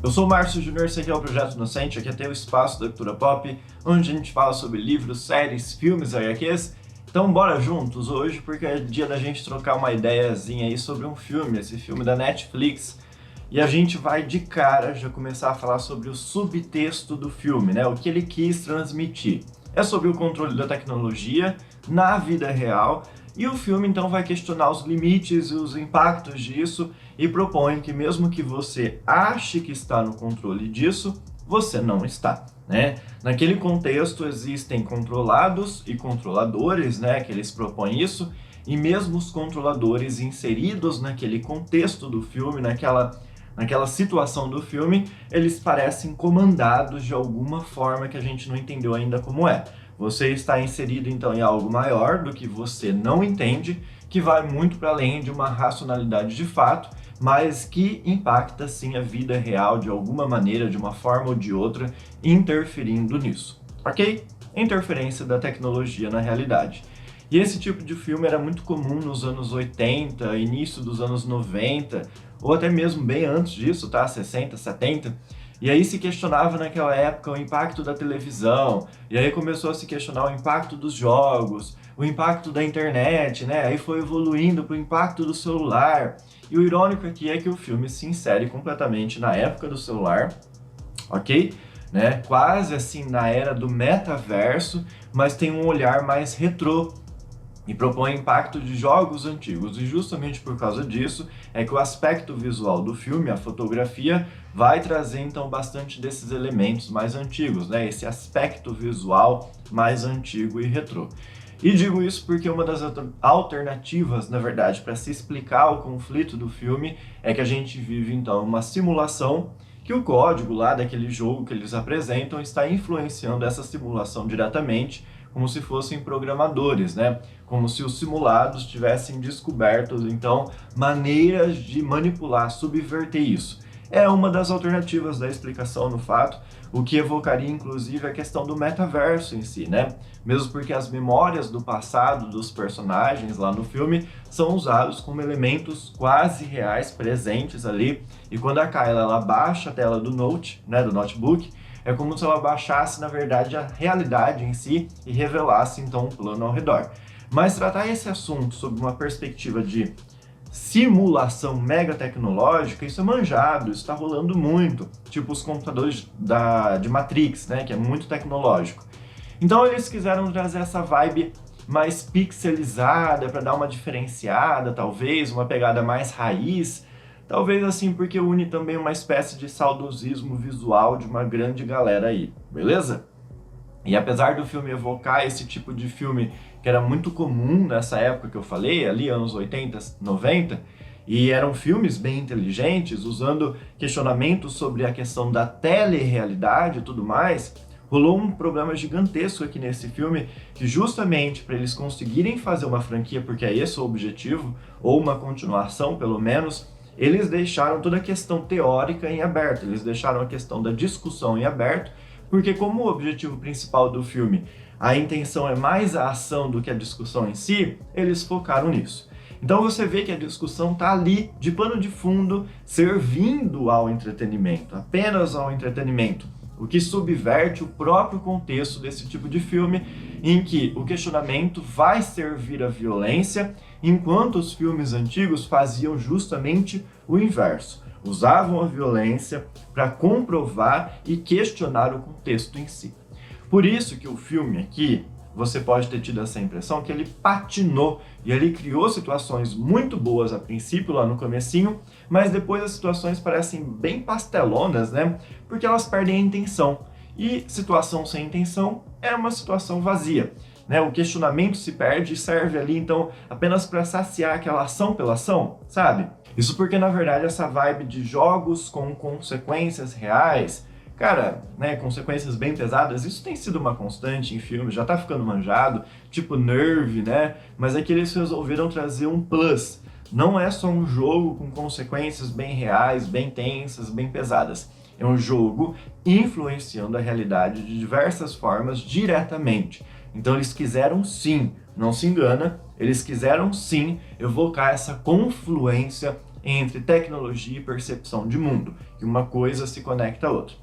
Eu sou o Márcio Júnior, esse aqui é o Projeto Inocente, aqui tem o espaço da cultura pop, onde a gente fala sobre livros, séries, filmes, HQs. Então bora juntos hoje, porque é dia da gente trocar uma ideiazinha aí sobre um filme, esse filme da Netflix. E a gente vai de cara já começar a falar sobre o subtexto do filme, né? O que ele quis transmitir. É sobre o controle da tecnologia na vida real, e o filme então vai questionar os limites e os impactos disso e propõe que mesmo que você ache que está no controle disso, você não está, né? Naquele contexto existem controlados e controladores, né, que eles propõem isso, e mesmo os controladores inseridos naquele contexto do filme, naquela situação do filme, eles parecem comandados de alguma forma que a gente não entendeu ainda como é. Você está inserido então em algo maior do que você não entende, que vai muito para além de uma racionalidade de fato, mas que impacta sim a vida real de alguma maneira, de uma forma ou de outra, interferindo nisso, ok? Interferência da tecnologia na realidade. E esse tipo de filme era muito comum nos anos 80, início dos anos 90, ou até mesmo bem antes disso, tá? 60, 70. E aí se questionava naquela época o impacto da televisão, e aí começou a se questionar o impacto dos jogos, o impacto da internet, né? Aí foi evoluindo para o impacto do celular. E o irônico aqui é que o filme se insere completamente na época do celular, ok? Né? Quase assim na era do metaverso, mas tem um olhar mais retrô e propõe impacto de jogos antigos. E justamente por causa disso é que o aspecto visual do filme, a fotografia, vai trazer então bastante desses elementos mais antigos, né? Esse aspecto visual mais antigo e retrô. E digo isso porque uma das alternativas, na verdade, para se explicar o conflito do filme é que a gente vive então uma simulação que o código lá daquele jogo que eles apresentam está influenciando essa simulação diretamente, como se fossem programadores, né? Como se os simulados tivessem descoberto, então, maneiras de manipular, subverter isso. É uma das alternativas da explicação no fato, o que evocaria inclusive a questão do metaverso em si, né? Mesmo porque as memórias do passado dos personagens lá no filme são usados como elementos quase reais presentes ali, e quando a Kyla ela baixa a tela do Note, né, do notebook, é como se ela baixasse, na verdade, a realidade em si e revelasse, então, um plano ao redor. Mas tratar esse assunto sob uma perspectiva de simulação mega tecnológica, isso é manjado, isso está rolando muito. Tipo os computadores de Matrix, né, que é muito tecnológico. Então eles quiseram trazer essa vibe mais pixelizada para dar uma diferenciada, talvez, uma pegada mais raiz. Talvez assim porque une também uma espécie de saudosismo visual de uma grande galera aí, beleza? E apesar do filme evocar esse tipo de filme que era muito comum nessa época que eu falei, ali anos 80, 90, e eram filmes bem inteligentes, usando questionamentos sobre a questão da telerealidade e tudo mais, rolou um problema gigantesco aqui nesse filme, que justamente para eles conseguirem fazer uma franquia, porque é esse o objetivo, ou uma continuação pelo menos, eles deixaram toda a questão teórica em aberto, eles deixaram a questão da discussão em aberto, porque como o objetivo principal do filme, a intenção é mais a ação do que a discussão em si, eles focaram nisso. Então você vê que a discussão está ali, de pano de fundo, servindo ao entretenimento, apenas ao entretenimento, o que subverte o próprio contexto desse tipo de filme, em que o questionamento vai servir à violência, enquanto os filmes antigos faziam justamente o inverso. Usavam a violência para comprovar e questionar o contexto em si. Por isso que o filme aqui, você pode ter tido essa impressão que ele patinou e ele criou situações muito boas a princípio, lá no comecinho, mas depois as situações parecem bem pastelonas, né? Porque elas perdem a intenção. E situação sem intenção é uma situação vazia, né? O questionamento se perde e serve ali, então, apenas para saciar aquela ação pela ação, sabe? Isso porque, na verdade, essa vibe de jogos com consequências reais, cara, né, consequências bem pesadas, isso tem sido uma constante em filmes, já tá ficando manjado, tipo Nerve, né? Mas aqui eles resolveram trazer um plus. Não é só um jogo com consequências bem reais, bem tensas, bem pesadas. É um jogo influenciando a realidade de diversas formas diretamente. Então eles quiseram sim, não se engana, eles quiseram sim evocar essa confluência entre tecnologia e percepção de mundo, que uma coisa se conecta à outra.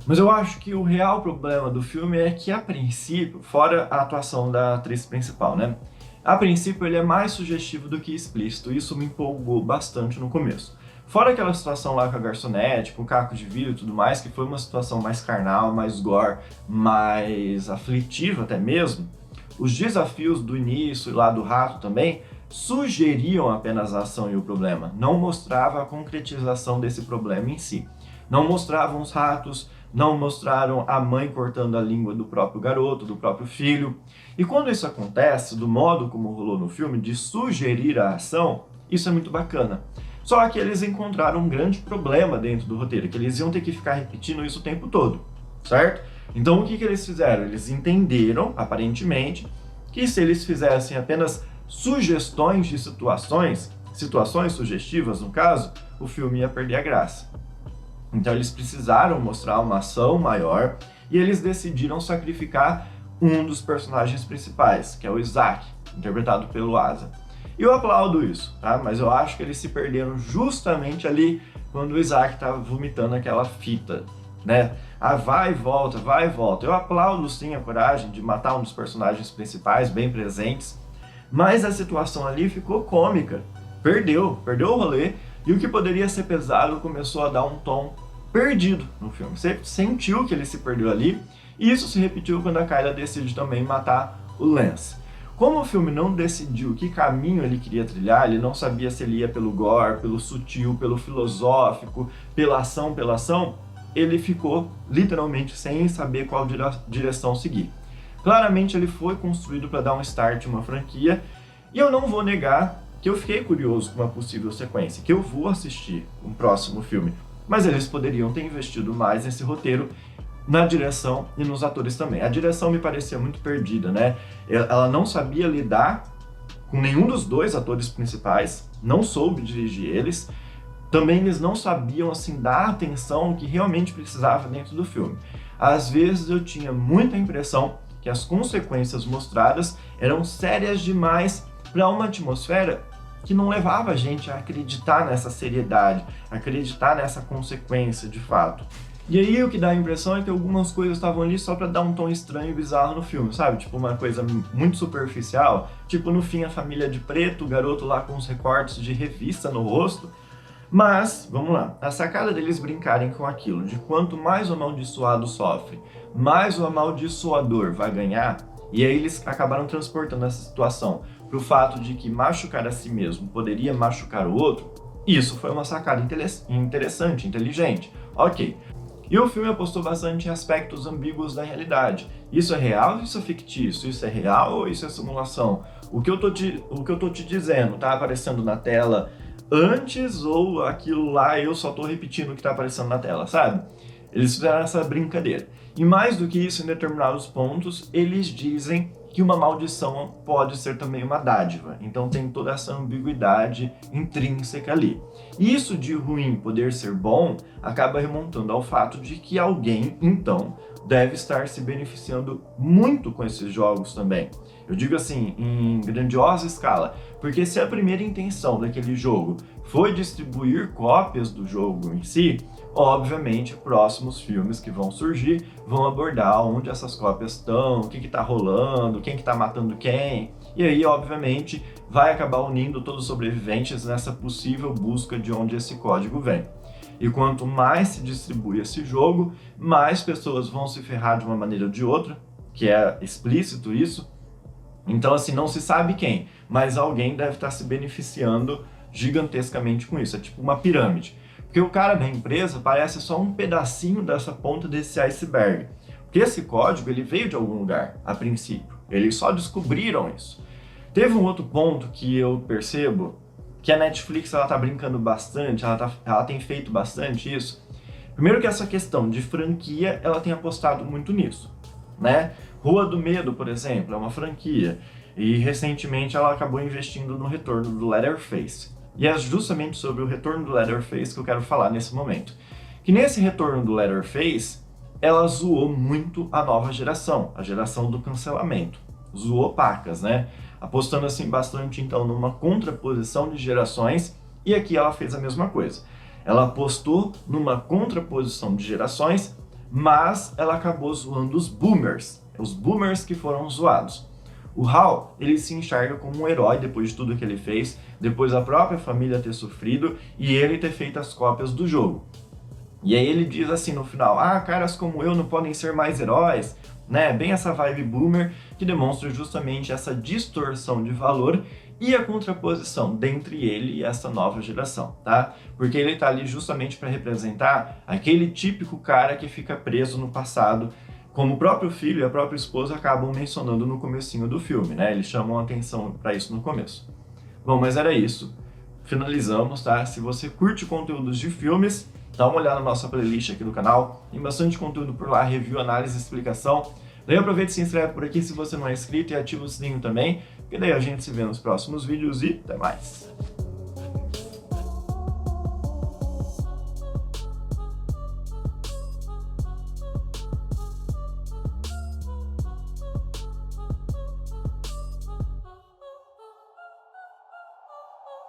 Mas eu acho que o real problema do filme é que, a princípio, fora a atuação da atriz principal, né? A princípio ele é mais sugestivo do que explícito, e isso me empolgou bastante no começo. Fora aquela situação lá com a garçonete, com o caco de vidro e tudo mais, que foi uma situação mais carnal, mais gore, mais aflitiva até mesmo, os desafios do início e lá do rato também sugeriam apenas a ação e o problema, não mostrava a concretização desse problema em si. Não mostravam os ratos, não mostraram a mãe cortando a língua do próprio garoto, do próprio filho. E quando isso acontece, do modo como rolou no filme, de sugerir a ação, isso é muito bacana. Só que eles encontraram um grande problema dentro do roteiro, que eles iam ter que ficar repetindo isso o tempo todo, certo? Então o que eles fizeram? Eles entenderam, aparentemente, que se eles fizessem apenas sugestões de situações sugestivas no caso, o filme ia perder a graça. Então eles precisaram mostrar uma ação maior e eles decidiram sacrificar um dos personagens principais, que é o Isaac, interpretado pelo Asa. E eu aplaudo isso, tá? Mas eu acho que eles se perderam justamente ali quando o Isaac estava vomitando aquela fita, né? Ah, vai e volta, vai e volta. Eu aplaudo sim a coragem de matar um dos personagens principais, bem presentes, mas a situação ali ficou cômica. Perdeu o rolê, e o que poderia ser pesado começou a dar um tom perdido no filme. Você sentiu que ele se perdeu ali, e isso se repetiu quando a Kyla decide também matar o Lance. Como o filme não decidiu que caminho ele queria trilhar, ele não sabia se ele ia pelo gore, pelo sutil, pelo filosófico, pela ação, ele ficou literalmente sem saber qual direção seguir. Claramente ele foi construído para dar um start em uma franquia, e eu não vou negar que eu fiquei curioso com uma possível sequência, que eu vou assistir um próximo filme, mas eles poderiam ter investido mais nesse roteiro, na direção e nos atores também. A direção me parecia muito perdida, né? Ela não sabia lidar com nenhum dos dois atores principais, não soube dirigir eles, também eles não sabiam, assim, dar a atenção que realmente precisava dentro do filme. Às vezes eu tinha muita impressão que as consequências mostradas eram sérias demais para uma atmosfera que não levava a gente a acreditar nessa seriedade, acreditar nessa consequência de fato. E aí o que dá a impressão é que algumas coisas estavam ali só pra dar um tom estranho e bizarro no filme, sabe? Tipo uma coisa muito superficial, tipo no fim a família de preto, o garoto lá com os recortes de revista no rosto. Mas, vamos lá, a sacada deles brincarem com aquilo, de quanto mais o amaldiçoado sofre, mais o amaldiçoador vai ganhar, e aí eles acabaram transportando essa situação pro fato de que machucar a si mesmo poderia machucar o outro. Isso foi uma sacada interessante, inteligente, ok. E o filme apostou bastante em aspectos ambíguos da realidade. Isso é real ou isso é fictício? Isso é real ou isso é simulação? O que eu tô te dizendo tá aparecendo na tela antes, ou aquilo lá eu só tô repetindo o que tá aparecendo na tela, sabe? Eles fizeram essa brincadeira. E mais do que isso, em determinados pontos, eles dizem que uma maldição pode ser também uma dádiva. Então tem toda essa ambiguidade intrínseca ali. Isso de ruim poder ser bom acaba remontando ao fato de que alguém, então, deve estar se beneficiando muito com esses jogos também. Eu digo assim, em grandiosa escala, porque se a primeira intenção daquele jogo foi distribuir cópias do jogo em si, obviamente próximos filmes que vão surgir vão abordar onde essas cópias estão, o que está rolando, quem que tá matando quem, e aí obviamente vai acabar unindo todos os sobreviventes nessa possível busca de onde esse código vem. E quanto mais se distribui esse jogo, mais pessoas vão se ferrar de uma maneira ou de outra, que é explícito isso. Então, assim, não se sabe quem, mas alguém deve estar se beneficiando gigantescamente com isso. É tipo uma pirâmide. Porque o cara da empresa parece só um pedacinho dessa ponta desse iceberg. Porque esse código, ele veio de algum lugar, a princípio. Eles só descobriram isso. Teve um outro ponto que eu percebo, que a Netflix ela tá brincando bastante, ela tem feito bastante isso. Primeiro que essa questão de franquia, ela tem apostado muito nisso, né? Rua do Medo, por exemplo, é uma franquia. E recentemente ela acabou investindo no retorno do Leatherface. E é justamente sobre o retorno do Leatherface que eu quero falar nesse momento. Que nesse retorno do Leatherface, ela zoou muito a nova geração, a geração do cancelamento. Zoou pacas, né? Apostando assim bastante então numa contraposição de gerações E aqui ela fez a mesma coisa. Ela apostou numa contraposição de gerações, mas ela acabou zoando os boomers que foram zoados. O Hal, ele se enxerga como um herói depois de tudo que ele fez, depois da própria família ter sofrido e ele ter feito as cópias do jogo. E aí ele diz assim no final, caras como eu não podem ser mais heróis, né? Bem essa vibe boomer que demonstra justamente essa distorção de valor e a contraposição dentre ele e essa nova geração, tá? Porque ele tá ali justamente para representar aquele típico cara que fica preso no passado, como o próprio filho e a própria esposa acabam mencionando no comecinho do filme, né? Eles chamam a atenção para isso no começo. Bom, mas era isso. Finalizamos, tá? Se você curte conteúdos de filmes, dá uma olhada na nossa playlist aqui do canal. Tem bastante conteúdo por lá, review, análise, explicação. Daí aproveita e se inscreve por aqui se você não é inscrito e ativa o sininho também, porque daí a gente se vê nos próximos vídeos e até mais!